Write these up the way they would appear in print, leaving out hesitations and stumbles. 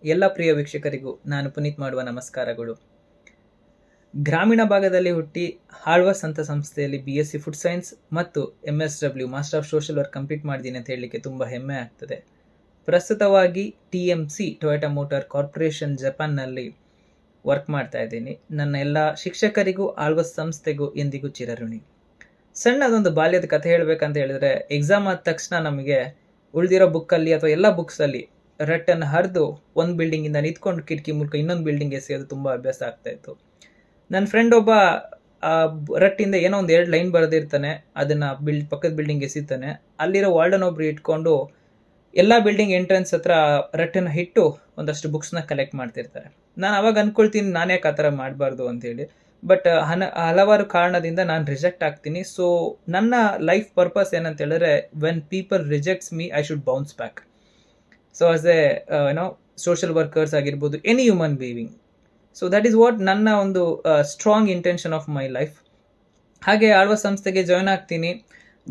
ಎಲ್ಲ ಪ್ರಿಯ ವೀಕ್ಷಕರಿಗೂ ನಾನು ಪುನೀತ್ ಮಾಡುವ ನಮಸ್ಕಾರಗಳು. ಗ್ರಾಮೀಣ ಭಾಗದಲ್ಲಿ ಹುಟ್ಟಿ ಆಳ್ವಾಸ್ ಅಂತ ಸಂಸ್ಥೆಯಲ್ಲಿ BSc ಫುಡ್ ಸೈನ್ಸ್ ಮತ್ತು MSW master of social work complete ಮಾಡಿದ್ದೀನಿ ಅಂತ ಹೇಳಲಿಕ್ಕೆ ತುಂಬ ಹೆಮ್ಮೆ ಆಗ್ತದೆ. ಪ್ರಸ್ತುತವಾಗಿ TMC ಟೊಯೋಟಾ ಮೋಟಾರ್ ಕಾರ್ಪೊರೇಷನ್ ಜಪಾನ್ನಲ್ಲಿ ವರ್ಕ್ ಮಾಡ್ತಾ ಇದ್ದೀನಿ. ನನ್ನ ಎಲ್ಲ ಶಿಕ್ಷಕರಿಗೂ ಆಳ್ವಾಸ್ ಸಂಸ್ಥೆಗೂ ಎಂದಿಗೂ ಚಿರಋಣಿ. ಸಣ್ಣದೊಂದು ಬಾಲ್ಯದ ಕಥೆ ಹೇಳಬೇಕಂತ ಹೇಳಿದ್ರೆ, ಎಕ್ಸಾಮ್ ಆದ ತಕ್ಷಣ ನಮಗೆ ಉಳಿದಿರೋ ಬುಕ್ಕಲ್ಲಿ ಅಥವಾ ಎಲ್ಲ ಬುಕ್ಸಲ್ಲಿ ರಟ್ಟನ್ನು ಹರಿದು ಒಂದು ಬಿಲ್ಡಿಂಗಿಂದ ನಿಂತ್ಕೊಂಡು ಕಿಟಕಿ ಮೂಲಕ ಇನ್ನೊಂದು ಬಿಲ್ಡಿಂಗ್ ಎಸೆಯೋದು ತುಂಬ ಅಭ್ಯಾಸ ಆಗ್ತಾ ಇತ್ತು. ನನ್ನ ಫ್ರೆಂಡ್ ಒಬ್ಬ ರಟ್ಟಿಂದ ಏನೋ ಒಂದು 2 ಲೈನ್ ಬರೆದಿರ್ತಾನೆ, ಅದನ್ನು ಪಕ್ಕದ ಬಿಲ್ಡಿಂಗ್ ಎಸಿತಾನೆ. ಅಲ್ಲಿರೋ ವಾರ್ಡನ್ ಒಬ್ರು ಇಟ್ಕೊಂಡು ಎಲ್ಲ ಬಿಲ್ಡಿಂಗ್ ಎಂಟ್ರೆನ್ಸ್ ಹತ್ರ ರಟ್ಟನ್ನು ಇಟ್ಟು ಒಂದಷ್ಟು ಬುಕ್ಸ್ನ ಕಲೆಕ್ಟ್ ಮಾಡ್ತಿರ್ತಾರೆ. ನಾನು ಅವಾಗ ಅಂದ್ಕೊಳ್ತೀನಿ, ನಾನು ಯಾಕೆ ಆ ಥರ ಮಾಡಬಾರ್ದು ಅಂತೇಳಿ. ಬಟ್ ಹಲವಾರು ಕಾರಣದಿಂದ ನಾನು ರಿಜೆಕ್ಟ್ ಆಗ್ತೀನಿ. ಸೊ ನನ್ನ ಲೈಫ್ ಪರ್ಪಸ್ ಏನಂತ ಹೇಳಿದ್ರೆ, when people rejects me I should bounce back. So as A social workers ಆಗಿರ್ಬೋದು, any human being. So that is what ನನ್ನ ಒಂದು strong intention of my life. ಹಾಗೆ ಆಳ್ವಾಸ್ ಸಂಸ್ಥೆಗೆ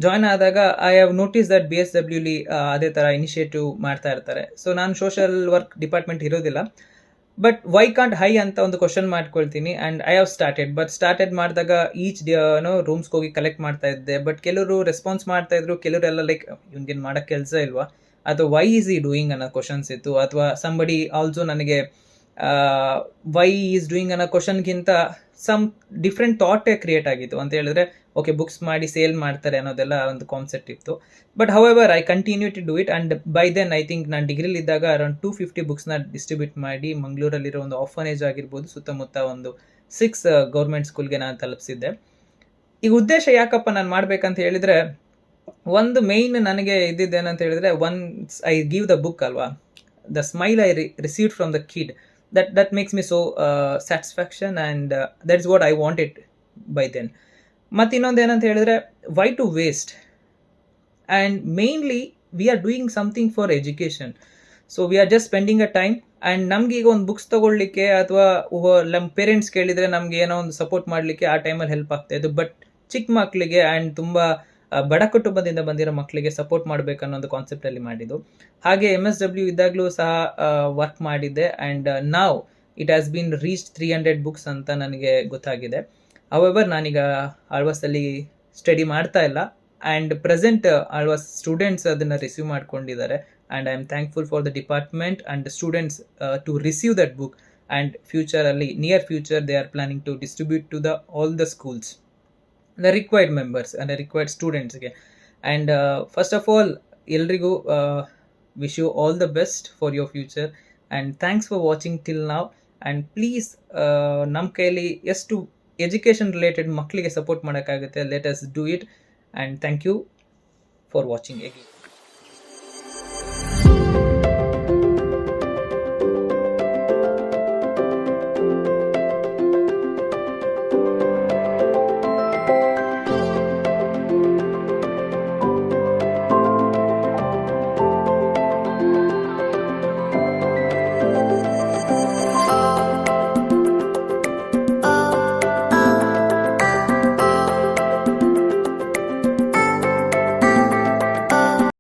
ಜಾಯ್ನ್ ಆದಾಗ ಐ ಹ್ಯಾವ್ ನೋಟಿಸ್ ದಟ್ BSWಲಿ ಅದೇ ಥರ ಇನಿಷಿಯೇಟಿವ್ ಮಾಡ್ತಾ ಇರ್ತಾರೆ. ಸೊ ನಾನು ಸೋಷಿಯಲ್ ವರ್ಕ್ ಡಿಪಾರ್ಟ್ಮೆಂಟ್ ಇರೋದಿಲ್ಲ, ಬಟ್ ವೈ ಕಾಂಟ್ ಹೈ ಅಂತ ಒಂದು ಕ್ವಶನ್ ಮಾಡ್ಕೊಳ್ತೀನಿ. ಆ್ಯಂಡ್ ಐ ಹ್ಯಾವ್ ಸ್ಟಾರ್ಟೆಡ್ ಮಾಡಿದಾಗ ಈಚ್ ರೂಮ್ಸ್ಗೆ ಹೋಗಿ ಕಲೆಕ್ಟ್ ಮಾಡ್ತಾ ಇದ್ದೆ. ಬಟ್ ಕೆಲವರು ರೆಸ್ಪಾನ್ಸ್ ಮಾಡ್ತಾ ಇದ್ರು, ಕೆಲವರೆಲ್ಲ ಲೈಕ್ ಇವ್ನಿಗೇನು ಮಾಡೋಕ್ಕೆ ಕೆಲಸ ಇಲ್ವಾ, ಅಥವಾ ವೈ ಈಸ್ ಈ ಡೂಯಿಂಗ್ ಅನ್ನೋ ಕ್ವಶನ್ಸ್ ಇತ್ತು. ಅಥವಾ ಸಂಬಡಿ ಆಲ್ಸೋ ನನಗೆ ವೈ ಈಸ್ ಡೂಯಿಂಗ್ ಅನ್ನೋ ಕ್ವಶನ್ಗಿಂತ ಸಮ್ ಡಿಫ್ರೆಂಟ್ ಥಾಟೇ ಕ್ರಿಯೇಟ್ ಆಗಿತ್ತು. ಅಂತ ಹೇಳಿದ್ರೆ, ಓಕೆ ಬುಕ್ಸ್ ಮಾಡಿ ಸೇಲ್ ಮಾಡ್ತಾರೆ ಅನ್ನೋದೆಲ್ಲ ಒಂದು ಕಾನ್ಸೆಪ್ಟ್ ಇತ್ತು. But however I continue to do it. And by then I think ನಾನು ಡಿಗ್ರಿಲಿದ್ದಾಗ ಅರೌಂಡ್ 250 ಬುಕ್ಸ್ನ ಡಿಸ್ಟ್ರಿಬ್ಯೂಟ್ ಮಾಡಿ ಮಂಗಳೂರಲ್ಲಿರೋ ಒಂದು ಆರ್ಫನೇಜ್ ಆಗಿರ್ಬೋದು, ಸುತ್ತಮುತ್ತ ಒಂದು 6 ಗೌರ್ಮೆಂಟ್ ಸ್ಕೂಲ್ಗೆ ನಾನು ತಲುಪಿಸಿದ್ದೆ. ಈ ಉದ್ದೇಶ ಯಾಕಪ್ಪ ನಾನು ಮಾಡಬೇಕಂತ ಹೇಳಿದರೆ, ಒಂದು ಮೇಯ್ನ್ ನನಗೆ ಇದ್ದಿದ್ದೇನಂತ ಹೇಳಿದ್ರೆ, once I give the book ಅಲ್ವಾ, the smile I received from the kid, that makes me so satisfaction, and that is what I wanted by then. ಮತ್ತು ಇನ್ನೊಂದು ಏನಂತ ಹೇಳಿದ್ರೆ, why to waste, and mainly we are doing something for education. So we are just spending a time, and ನಮ್ಗೆ ಈಗ ಒಂದು books ತೊಗೊಳ್ಲಿಕ್ಕೆ ಅಥವಾ ನಮ್ಮ parents ಕೇಳಿದರೆ ನಮ್ಗೆ ಏನೋ ಒಂದು ಸಪೋರ್ಟ್ ಮಾಡಲಿಕ್ಕೆ ಆ ಟೈಮಲ್ಲಿ ಹೆಲ್ಪ್ ಆಗ್ತಾ ಇತ್ತು. ಬಟ್ ಚಿಕ್ಕ ಮಕ್ಕಳಿಗೆ ಆ್ಯಂಡ್ ತುಂಬ ಬಡ ಕುಟುಂಬದಿಂದ ಬಂದಿರೋ ಮಕ್ಕಳಿಗೆ ಸಪೋರ್ಟ್ ಮಾಡಬೇಕನ್ನೋ ಒಂದು ಕಾನ್ಸೆಪ್ಟಲ್ಲಿ ಮಾಡಿದ್ದು. ಹಾಗೆ MSW ಇದ್ದಾಗಲೂ ಸಹ ವರ್ಕ್ ಮಾಡಿದ್ದೆ. ಆ್ಯಂಡ್ ನಾವ್ it has been reached 300 books ಅಂತ ನನಗೆ ಗೊತ್ತಾಗಿದೆ. ಹೌಎವರ್ ನಾನೀಗ ಆಳ್ವಾಸಲ್ಲಿ ಸ್ಟಡಿ ಮಾಡ್ತಾ ಇಲ್ಲ. ಆ್ಯಂಡ್ ಪ್ರೆಸೆಂಟ್ ಆಳ್ವಾಸ್ ಸ್ಟೂಡೆಂಟ್ಸ್ ಅದನ್ನು ರಿಸೀವ್ ಮಾಡ್ಕೊಂಡಿದ್ದಾರೆ. And I am thankful for the department and students to receive that book. And ಫ್ಯೂಚರಲ್ಲಿ near future they are planning to distribute to all the schools, the required members and the required students ಗೆ. And first of all, ಎಲ್ರಿಗೂ wish you all the best for your future, and thanks for watching till now. And please ನಮ್ಮ ಕೈಯಲ್ಲಿ ಎಷ್ಟು education related ಮಕ್ಕಳಿಗೆ support ಮಾಡೋಕ್ಕಾಗುತ್ತೆ, let us do it. And thank you for watching again.